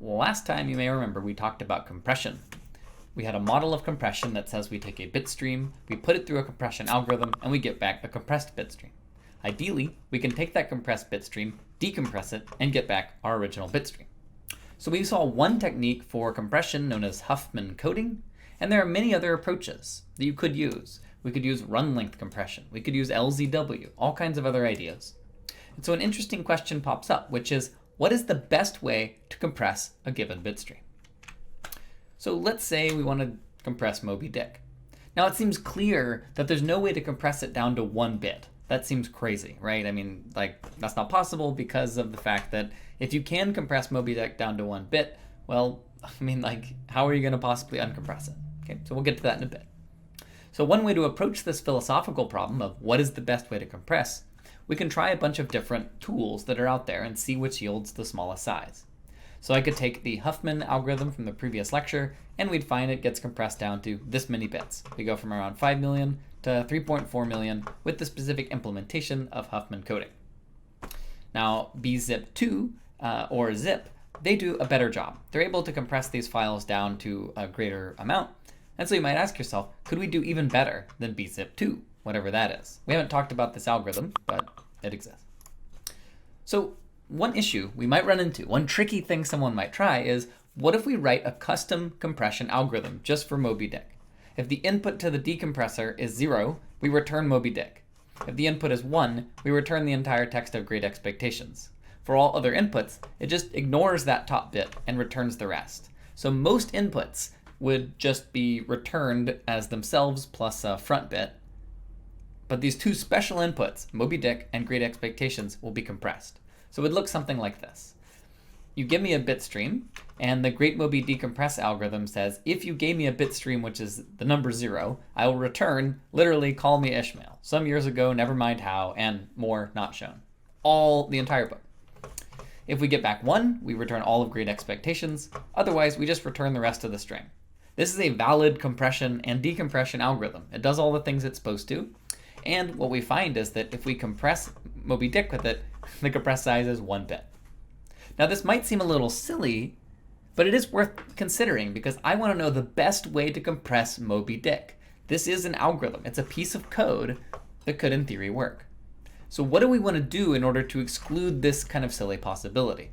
last time you may remember we talked about compression. We had a model of compression that says we take a bit stream, we put it through a compression algorithm, and we get back a compressed bit stream. Ideally, we can take that compressed bit stream, decompress it, and get back our original bit stream. So we saw one technique for compression known as Huffman coding, and there are many other approaches that you could use. We could use run length compression, we could use LZW, all kinds of other ideas. And so an interesting question pops up, which is, what is the best way to compress a given bit stream? So let's say we want to compress Moby Dick. Now it seems clear that there's no way to compress it down to 1 bit. That seems crazy, right? I mean, that's not possible because of the fact that if you can compress Moby Dick down to 1 bit, well, how are you going to possibly uncompress it? Okay, so we'll get to that in a bit. So one way to approach this philosophical problem of what is the best way to compress, we can try a bunch of different tools that are out there and see which yields the smallest size. So I could take the Huffman algorithm from the previous lecture, and we'd find it gets compressed down to this many bits. We go from around 5 million to 3.4 million with the specific implementation of Huffman coding. Now, vid1 or zip, they do a better job. They're able to compress these files down to a greater amount. And so you might ask yourself, could we do even better than vid2, whatever that is? We haven't talked about this algorithm, but it exists. So one issue we might run into, one tricky thing someone might try is, what if we write a custom compression algorithm just for Moby Dick? If the input to the decompressor is 0, we return Moby Dick. If the input is 1, we return the entire text of Great Expectations. For all other inputs, it just ignores that top bit and returns the rest. So most inputs would just be returned as themselves plus a front bit. But these two special inputs, Moby Dick and Great Expectations, will be compressed. So it would look something like this. You give me a bit stream, and the Great Moby Decompress algorithm says, if you gave me a bit stream, which is the number 0, I will return, literally, call me Ishmael. Some years ago, never mind how, and more not shown. The entire book. If we get back 1, we return all of Great Expectations. Otherwise, we just return the rest of the string. This is a valid compression and decompression algorithm. It does all the things it's supposed to. And what we find is that if we compress Moby Dick with it, the compressed size is 1 bit. Now this might seem a little silly, but it is worth considering because I want to know the best way to compress Moby Dick. This is an algorithm. It's a piece of code that could in theory work. So what do we want to do in order to exclude this kind of silly possibility?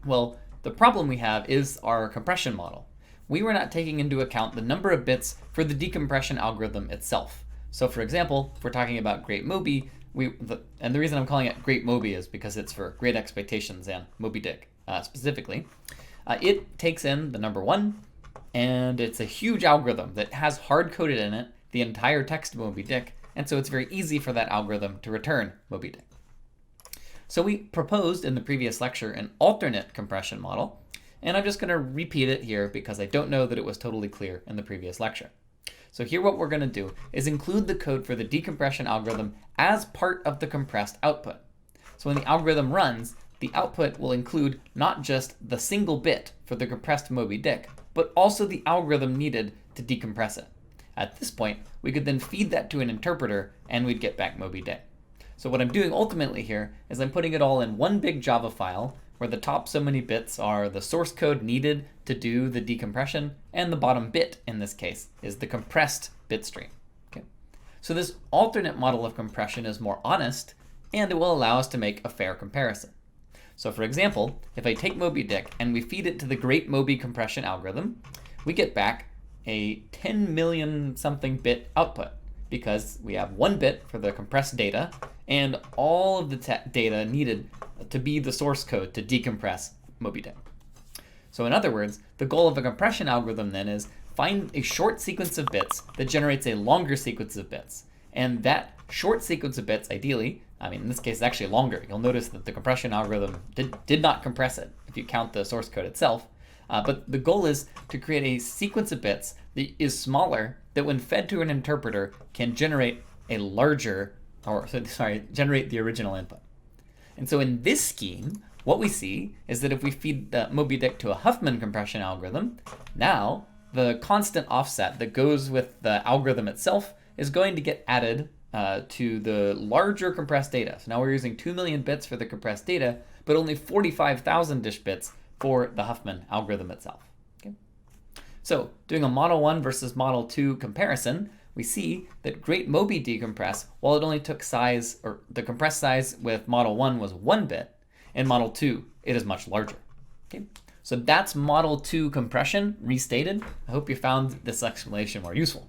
Well, the problem we have is our compression model. We were not taking into account the number of bits for the decompression algorithm itself. So for example, if we're talking about Great Moby, and the reason I'm calling it Great Moby is because it's for Great Expectations and Moby Dick specifically. It takes in the number 1, and it's a huge algorithm that has hard-coded in it the entire text of Moby Dick, and so it's very easy for that algorithm to return Moby Dick. So we proposed in the previous lecture an alternate compression model, and I'm just going to repeat it here because I don't know that it was totally clear in the previous lecture. So here what we're going to do is include the code for the decompression algorithm as part of the compressed output. So when the algorithm runs, the output will include not just the single bit for the compressed Moby Dick, but also the algorithm needed to decompress it. At this point, we could then feed that to an interpreter and we'd get back Moby Dick. So what I'm doing ultimately here is I'm putting it all in one big Java file where the top so many bits are the source code needed to do the decompression, and the bottom bit, in this case, is the compressed bit stream. Okay? So this alternate model of compression is more honest, and it will allow us to make a fair comparison. So for example, if I take Moby Dick and we feed it to the Great Moby compression algorithm, we get back a 10 million something bit output, because we have 1 bit for the compressed data and all of the data needed to be the source code to decompress Moby Dick. So in other words, the goal of a compression algorithm then is find a short sequence of bits that generates a longer sequence of bits. And that short sequence of bits, ideally, in this case, it's actually longer. You'll notice that the compression algorithm did not compress it if you count the source code itself. But the goal is to create a sequence of bits that is smaller, that when fed to an interpreter can generate a larger, generate the original input. And so in this scheme, what we see is that if we feed the Moby Dick to a Huffman compression algorithm, now the constant offset that goes with the algorithm itself is going to get added to the larger compressed data. So now we're using 2 million bits for the compressed data, but only 45,000-ish bits for the Huffman algorithm itself. Okay? So doing a Model 1 versus Model 2 comparison, we see that Great Moby Decompress, while it only took size, or the compressed size with Model 1 was 1 bit, in Model 2 it is much larger. Okay? So that's Model 2 compression restated. I hope you found this explanation more useful.